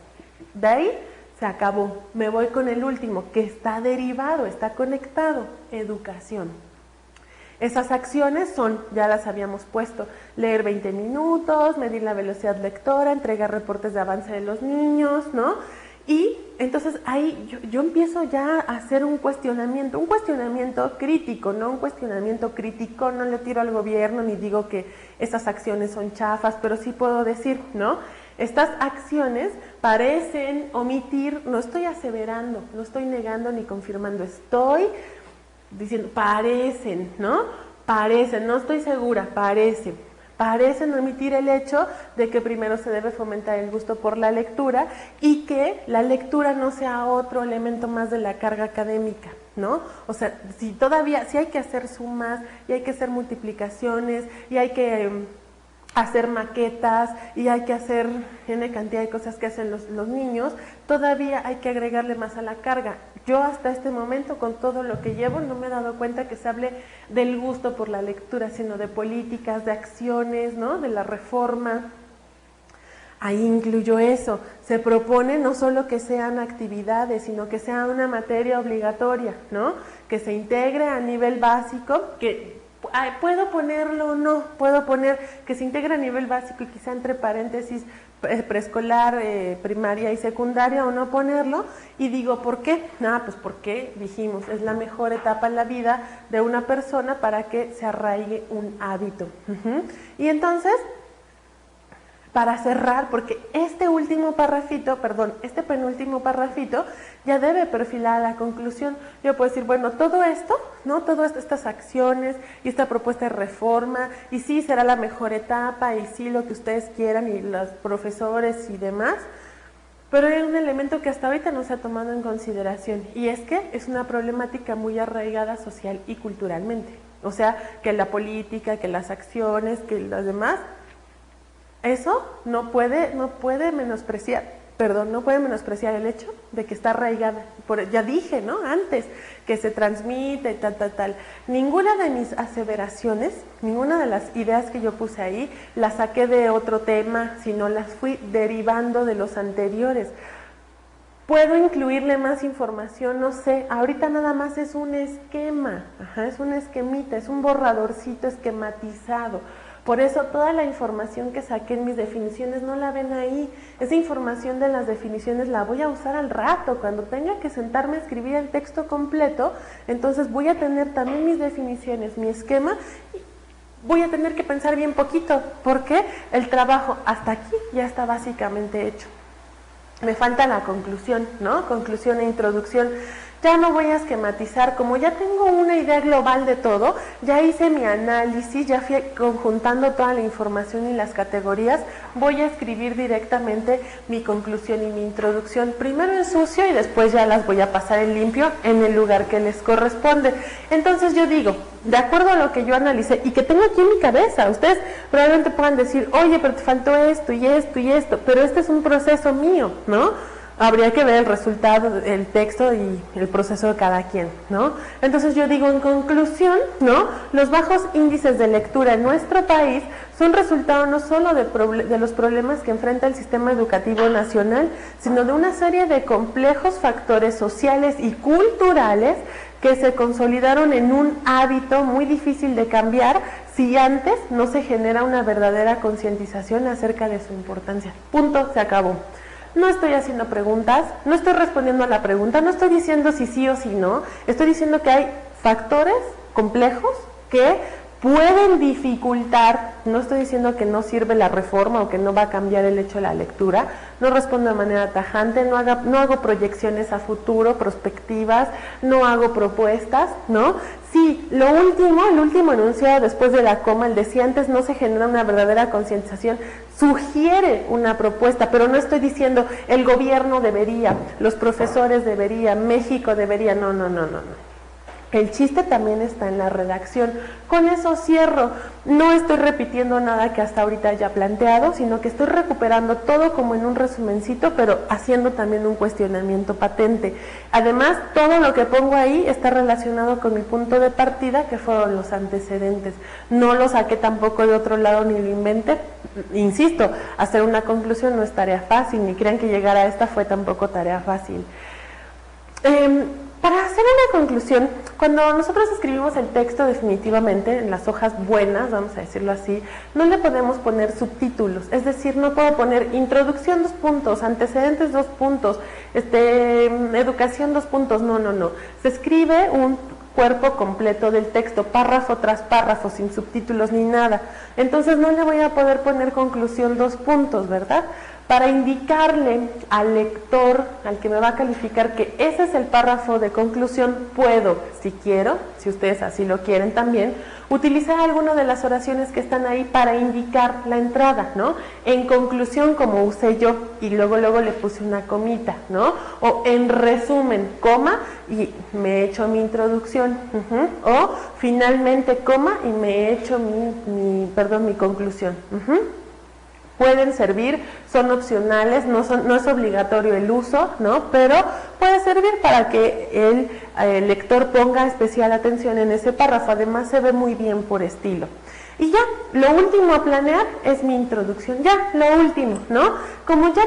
De ahí se acabó. Me voy con el último, que está derivado, está conectado. Educación. Esas acciones son, ya las habíamos puesto, leer 20 minutos, medir la velocidad lectora, entregar reportes de avance de los niños, ¿no? Y entonces ahí yo empiezo ya a hacer un cuestionamiento crítico, no un cuestionamiento crítico, no le tiro al gobierno ni digo que esas acciones son chafas, pero sí puedo decir, ¿no? Estas acciones parecen omitir, no estoy aseverando, no estoy negando ni confirmando, estoy diciendo, parecen, ¿no? Parecen, no estoy segura, parecen omitir el hecho de que primero se debe fomentar el gusto por la lectura y que la lectura no sea otro elemento más de la carga académica, ¿no? O sea, si hay que hacer sumas y hay que hacer multiplicaciones y hay que hacer maquetas y hay que hacer N cantidad de cosas que hacen los niños, todavía hay que agregarle más a la carga. Yo hasta este momento, con todo lo que llevo, no me he dado cuenta que se hable del gusto por la lectura, sino de políticas, de acciones, ¿no? De la reforma. Ahí incluyo eso. Se propone no solo que sean actividades, sino que sea una materia obligatoria, ¿no? Que se integre a nivel básico, que puedo ponerlo o no, puedo poner que se integre a nivel básico y quizá entre paréntesis preescolar, primaria y secundaria, o no ponerlo. Y digo, ¿por qué? Pues porque dijimos, es la mejor etapa en la vida de una persona para que se arraigue un hábito. Y entonces, para cerrar, porque este penúltimo parrafito ya debe perfilar la conclusión. Yo puedo decir, bueno, todo esto, ¿no? Todas estas acciones y esta propuesta de reforma, y sí será la mejor etapa, y sí lo que ustedes quieran, y los profesores y demás, pero hay un elemento que hasta ahorita no se ha tomado en consideración, y es que es una problemática muy arraigada social y culturalmente. O sea, que la política, que las acciones, que las demás, eso no puede menospreciar el hecho de que está arraigada. Ya dije, ¿no? Antes, que se transmite, tal. Ninguna de mis aseveraciones, ninguna de las ideas que yo puse ahí, las saqué de otro tema, sino las fui derivando de los anteriores. Puedo incluirle más información, no sé, ahorita nada más es un esquema, es un esquemita, es un borradorcito esquematizado. Por eso toda la información que saqué en mis definiciones no la ven ahí. Esa información de las definiciones la voy a usar al rato, cuando tenga que sentarme a escribir el texto completo. Entonces voy a tener también mis definiciones, mi esquema, y voy a tener que pensar bien poquito, porque el trabajo hasta aquí ya está básicamente hecho. Me falta la conclusión, ¿no? Conclusión e introducción. Ya no voy a esquematizar, como ya tengo una idea global de todo, ya hice mi análisis, ya fui conjuntando toda la información y las categorías, voy a escribir directamente mi conclusión y mi introducción, primero en sucio y después ya las voy a pasar en limpio en el lugar que les corresponde. Entonces yo digo, de acuerdo a lo que yo analicé y que tengo aquí en mi cabeza, ustedes probablemente puedan decir, oye, pero te faltó esto y esto y esto, pero este es un proceso mío, ¿no? Habría que ver el resultado, el texto y el proceso de cada quien, ¿no? Entonces yo digo, en conclusión, ¿no? Los bajos índices de lectura en nuestro país son resultado no solo de los problemas que enfrenta el sistema educativo nacional, sino de una serie de complejos factores sociales y culturales que se consolidaron en un hábito muy difícil de cambiar si antes no se genera una verdadera concientización acerca de su importancia. Punto, se acabó. No estoy haciendo preguntas, no estoy respondiendo a la pregunta, no estoy diciendo si sí o si no, estoy diciendo que hay factores complejos que pueden dificultar, no estoy diciendo que no sirve la reforma o que no va a cambiar el hecho de la lectura, no respondo de manera tajante, no hago proyecciones a futuro, prospectivas, no hago propuestas, ¿no? Sí, el último enunciado después de la coma, el de si antes no se genera una verdadera concientización, sugiere una propuesta, pero no estoy diciendo el gobierno debería, los profesores deberían, México debería, no. El chiste también está en la redacción. Con eso cierro. No estoy repitiendo nada que hasta ahorita haya planteado, sino que estoy recuperando todo como en un resumencito, pero haciendo también un cuestionamiento patente. Además, todo lo que pongo ahí está relacionado con mi punto de partida, que fueron los antecedentes. No lo saqué tampoco de otro lado ni lo inventé. Insisto, hacer una conclusión no es tarea fácil, ni crean que llegar a esta fue tampoco tarea fácil. Para hacer una conclusión, cuando nosotros escribimos el texto definitivamente, en las hojas buenas, vamos a decirlo así, no le podemos poner subtítulos, es decir, no puedo poner introducción 2 puntos, antecedentes 2 puntos, educación 2 puntos, no. Se escribe un cuerpo completo del texto, párrafo tras párrafo, sin subtítulos ni nada. Entonces no le voy a poder poner conclusión 2 puntos, ¿verdad? Para indicarle al lector, al que me va a calificar, que ese es el párrafo de conclusión, puedo, si quiero, si ustedes así lo quieren también, utilizar alguna de las oraciones que están ahí para indicar la entrada, ¿no? En conclusión, como usé yo, y luego le puse una comita, ¿no? O en resumen, coma, y me he hecho mi introducción, o finalmente, coma, y me he hecho mi conclusión. Pueden servir, son opcionales, no es obligatorio el uso, ¿no? Pero puede servir para que el lector ponga especial atención en ese párrafo. Además se ve muy bien por estilo. Y ya, lo último a planear es mi introducción. Ya, lo último, ¿no? Como ya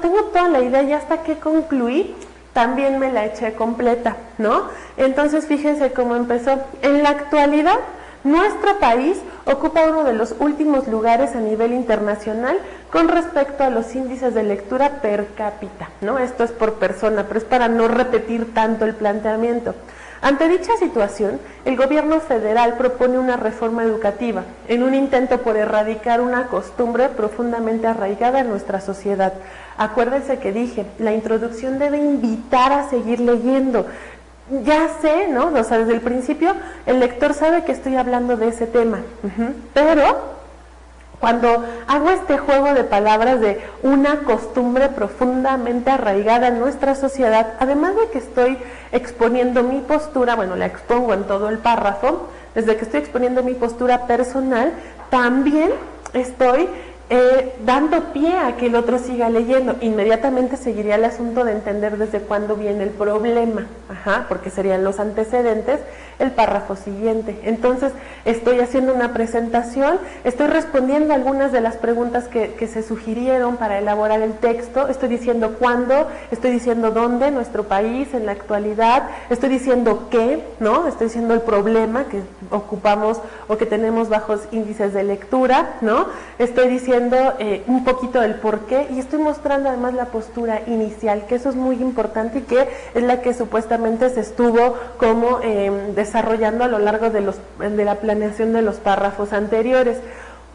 tengo toda la idea, ya hasta que concluí, también me la eché completa, ¿no? Entonces fíjense cómo empezó. En la actualidad, nuestro país ocupa uno de los últimos lugares a nivel internacional con respecto a los índices de lectura per cápita, ¿no? Esto es por persona, pero es para no repetir tanto el planteamiento. Ante dicha situación, el gobierno federal propone una reforma educativa en un intento por erradicar una costumbre profundamente arraigada en nuestra sociedad. Acuérdense que dije, la introducción debe invitar a seguir leyendo. Ya sé, ¿no? O sea, desde el principio el lector sabe que estoy hablando de ese tema, pero cuando hago este juego de palabras de una costumbre profundamente arraigada en nuestra sociedad, además de que estoy exponiendo mi postura, bueno, la expongo en todo el párrafo, desde que estoy exponiendo mi postura personal, también estoy dando pie a que el otro siga leyendo. Inmediatamente seguiría el asunto de entender desde cuándo viene el problema, porque serían los antecedentes, el párrafo siguiente. Entonces estoy haciendo una presentación, estoy respondiendo algunas de las preguntas que se sugirieron para elaborar el texto, estoy diciendo cuándo, estoy diciendo dónde, nuestro país, en la actualidad, estoy diciendo qué, ¿no? Estoy diciendo el problema que ocupamos o que tenemos bajos índices de lectura, ¿no? Estoy diciendo un poquito del por qué y estoy mostrando además la postura inicial, que eso es muy importante y que es la que supuestamente se estuvo como desarrollando a lo largo de la planeación de los párrafos anteriores.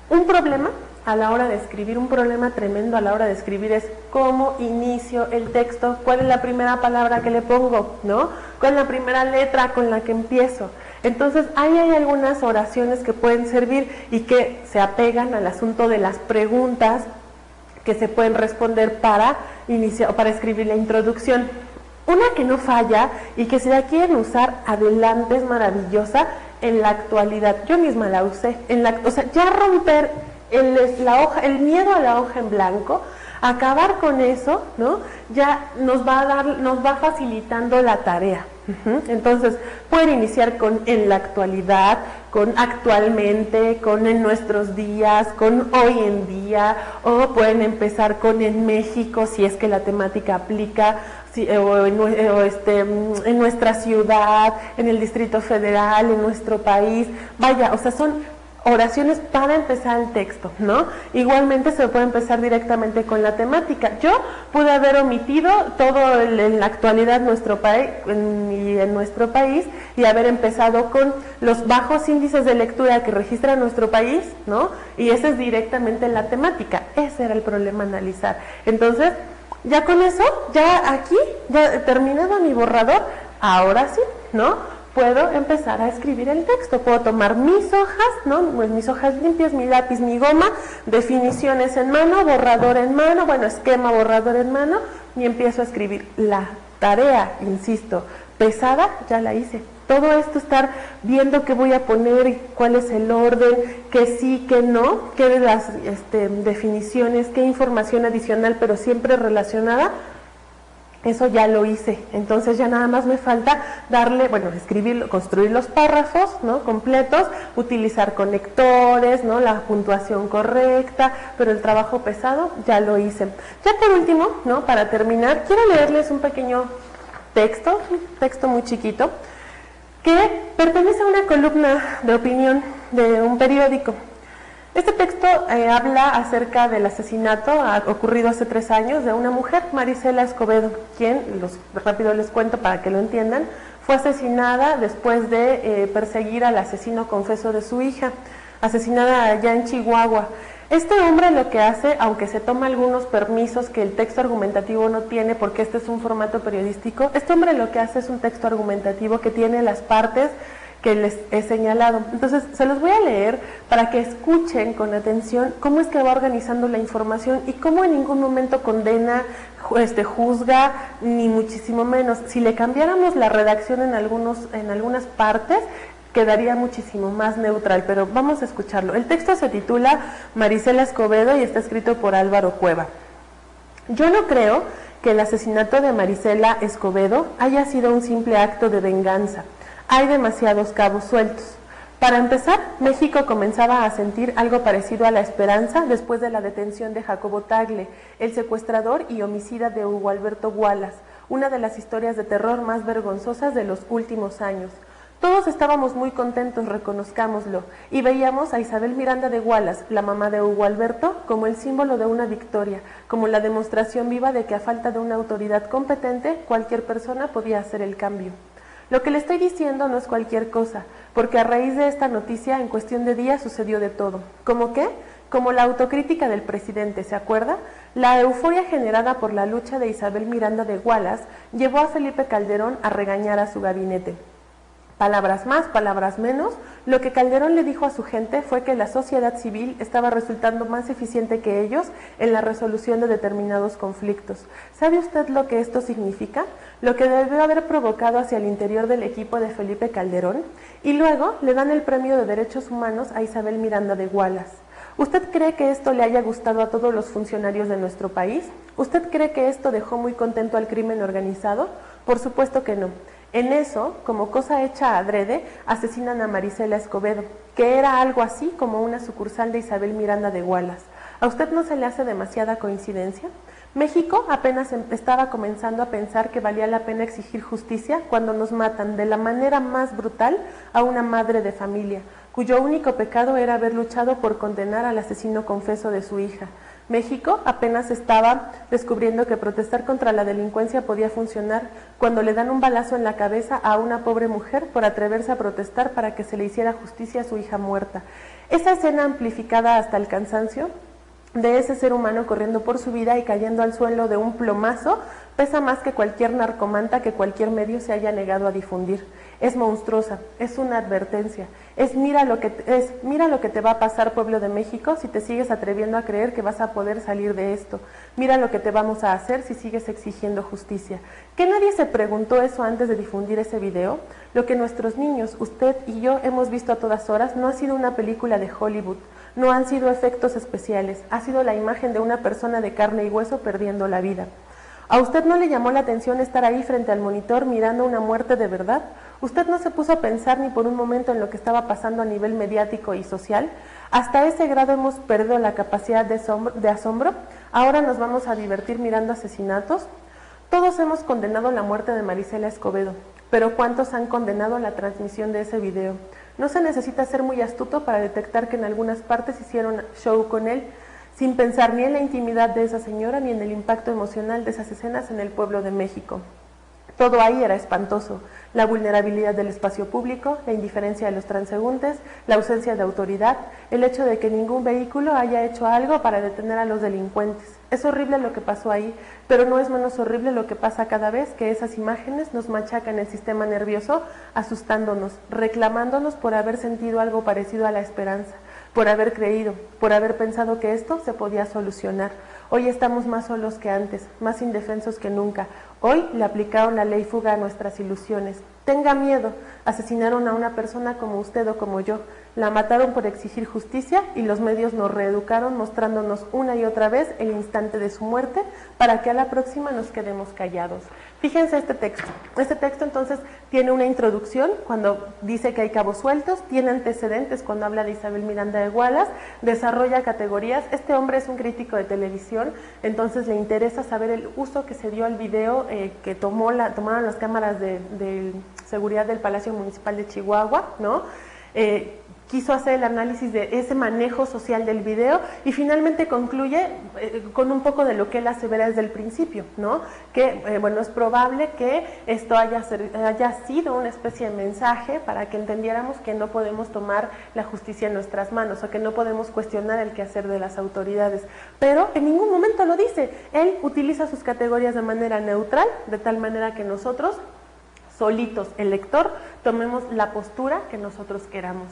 Un problema a la hora de escribir, un problema tremendo a la hora de escribir es cómo inicio el texto, cuál es la primera palabra que le pongo, ¿no? ¿Cuál es la primera letra con la que empiezo? Entonces, ahí hay algunas oraciones que pueden servir y que se apegan al asunto de las preguntas que se pueden responder para iniciar o para escribir la introducción. Una que no falla y que si la quieren usar adelante es maravillosa en la actualidad. Yo misma la usé. O sea, ya romper el miedo a la hoja en blanco, acabar con eso, ¿no? Ya nos va facilitando la tarea. Entonces, pueden iniciar con en la actualidad, con actualmente, con en nuestros días, con hoy en día, o pueden empezar con en México, si es que la temática aplica, en nuestra ciudad, en el Distrito Federal, en nuestro país. Vaya, o sea, son oraciones para empezar el texto, ¿no? Igualmente se puede empezar directamente con la temática. Yo pude haber omitido todo en la actualidad nuestro país en nuestro país y haber empezado con los bajos índices de lectura que registra nuestro país, ¿no? Y ese es directamente en la temática. Ese era el problema a analizar. Entonces, ya con eso, ya aquí, ya he terminado mi borrador, ahora sí, ¿no? Puedo empezar a escribir el texto, puedo tomar mis hojas, ¿no? Mis hojas limpias, mi lápiz, mi goma, definiciones en mano, borrador en mano, esquema, borrador en mano, y empiezo a escribir. La tarea, insisto, pesada, ya la hice. Todo esto, estar viendo qué voy a poner, cuál es el orden, qué sí, qué no, qué de las definiciones, qué información adicional, pero siempre relacionada, eso ya lo hice. Entonces ya nada más me falta escribir, construir los párrafos, ¿no? Completos, utilizar conectores, ¿no? La puntuación correcta, pero el trabajo pesado ya lo hice. Ya por último, ¿no? Para terminar, quiero leerles un pequeño texto, un texto muy chiquito, que pertenece a una columna de opinión de un periódico. Este texto habla acerca del asesinato ocurrido hace 3 años de una mujer, Marisela Escobedo, quien, rápido les cuento para que lo entiendan, fue asesinada después de perseguir al asesino confeso de su hija, asesinada allá en Chihuahua. Este hombre lo que hace, aunque se toma algunos permisos que el texto argumentativo no tiene, porque este es un formato periodístico, este hombre lo que hace es un texto argumentativo que tiene las partes que les he señalado. Entonces, se los voy a leer para que escuchen con atención cómo es que va organizando la información y cómo en ningún momento condena, juzga, ni muchísimo menos. Si le cambiáramos la redacción en algunas partes, quedaría muchísimo más neutral, pero vamos a escucharlo. El texto se titula Marisela Escobedo y está escrito por Álvaro Cueva. Yo no creo que el asesinato de Marisela Escobedo haya sido un simple acto de venganza. Hay demasiados cabos sueltos. Para empezar, México comenzaba a sentir algo parecido a la esperanza después de la detención de Jacobo Tagle, el secuestrador y homicida de Hugo Alberto Wallace, una de las historias de terror más vergonzosas de los últimos años. Todos estábamos muy contentos, reconozcámoslo, y veíamos a Isabel Miranda de Wallace, la mamá de Hugo Alberto, como el símbolo de una victoria, como la demostración viva de que a falta de una autoridad competente, cualquier persona podía hacer el cambio. Lo que le estoy diciendo no es cualquier cosa, porque a raíz de esta noticia, en cuestión de días sucedió de todo. ¿Cómo qué? Como la autocrítica del presidente, ¿se acuerda? La euforia generada por la lucha de Isabel Miranda de Wallace llevó a Felipe Calderón a regañar a su gabinete. Palabras más, palabras menos, lo que Calderón le dijo a su gente fue que la sociedad civil estaba resultando más eficiente que ellos en la resolución de determinados conflictos. ¿Sabe usted lo que esto significa? Lo que debió haber provocado hacia el interior del equipo de Felipe Calderón, y luego le dan el premio de Derechos Humanos a Isabel Miranda de Wallace. ¿Usted cree que esto le haya gustado a todos los funcionarios de nuestro país? ¿Usted cree que esto dejó muy contento al crimen organizado? Por supuesto que no. En eso, como cosa hecha adrede, asesinan a Marisela Escobedo, que era algo así como una sucursal de Isabel Miranda de Wallace. ¿A usted no se le hace demasiada coincidencia? México apenas estaba comenzando a pensar que valía la pena exigir justicia cuando nos matan de la manera más brutal a una madre de familia, cuyo único pecado era haber luchado por condenar al asesino confeso de su hija. México apenas estaba descubriendo que protestar contra la delincuencia podía funcionar cuando le dan un balazo en la cabeza a una pobre mujer por atreverse a protestar para que se le hiciera justicia a su hija muerta. Esa escena amplificada hasta el cansancio de ese ser humano corriendo por su vida y cayendo al suelo de un plomazo pesa más que cualquier narcomanta que cualquier medio se haya negado a difundir. Es monstruosa, es una advertencia, mira lo que te va a pasar, pueblo de México, si te sigues atreviendo a creer que vas a poder salir de esto. Mira lo que te vamos a hacer si sigues exigiendo justicia. ¿Que nadie se preguntó eso antes de difundir ese video? Lo que nuestros niños, usted y yo hemos visto a todas horas no ha sido una película de Hollywood, no han sido efectos especiales, ha sido la imagen de una persona de carne y hueso perdiendo la vida. ¿A usted no le llamó la atención estar ahí frente al monitor mirando una muerte de verdad? ¿Usted no se puso a pensar ni por un momento en lo que estaba pasando a nivel mediático y social? ¿Hasta ese grado hemos perdido la capacidad de asombro? ¿Ahora nos vamos a divertir mirando asesinatos? Todos hemos condenado la muerte de Marisela Escobedo, pero ¿cuántos han condenado la transmisión de ese video? No se necesita ser muy astuto para detectar que en algunas partes hicieron show con él, sin pensar ni en la intimidad de esa señora ni en el impacto emocional de esas escenas en el pueblo de México. Todo ahí era espantoso: la vulnerabilidad del espacio público, la indiferencia de los transeúntes, la ausencia de autoridad, el hecho de que ningún vehículo haya hecho algo para detener a los delincuentes. Es horrible lo que pasó ahí, pero no es menos horrible lo que pasa cada vez que esas imágenes nos machacan el sistema nervioso, asustándonos, reclamándonos por haber sentido algo parecido a la esperanza, por haber creído, por haber pensado que esto se podía solucionar. Hoy estamos más solos que antes, más indefensos que nunca. Hoy le aplicaron la ley fuga a nuestras ilusiones. Tenga miedo, asesinaron a una persona como usted o como yo, la mataron por exigir justicia y los medios nos reeducaron mostrándonos una y otra vez el instante de su muerte para que a la próxima nos quedemos callados. Fíjense este texto. Este texto entonces tiene una introducción cuando dice que hay cabos sueltos, tiene antecedentes cuando habla de Isabel Miranda de Wallace, desarrolla categorías. Este hombre es un crítico de televisión, entonces le interesa saber el uso que se dio al video que tomaron las cámaras de seguridad del Palacio Municipal de Chihuahua, ¿no? Quiso hacer el análisis de ese manejo social del video y finalmente concluye con un poco de lo que él asevera desde el principio, ¿no? Que, bueno, es probable que esto haya sido una especie de mensaje para que entendiéramos que no podemos tomar la justicia en nuestras manos o que no podemos cuestionar el quehacer de las autoridades. Pero en ningún momento lo dice. Él utiliza sus categorías de manera neutral, de tal manera que nosotros solitos, el lector, tomemos la postura que nosotros queramos.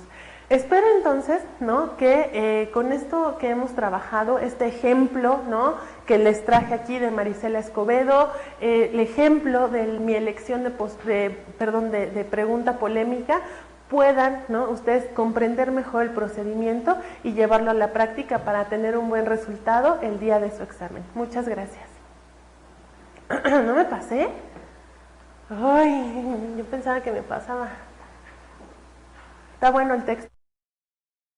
Espero entonces, ¿no?, que con esto que hemos trabajado, este ejemplo, ¿no?, que les traje aquí de Marisela Escobedo, el ejemplo de mi elección de pregunta polémica, puedan, ¿no?, ustedes comprender mejor el procedimiento y llevarlo a la práctica para tener un buen resultado el día de su examen. Muchas gracias. ¿No me pasé? Ay, yo pensaba que me pasaba. Está bueno el texto.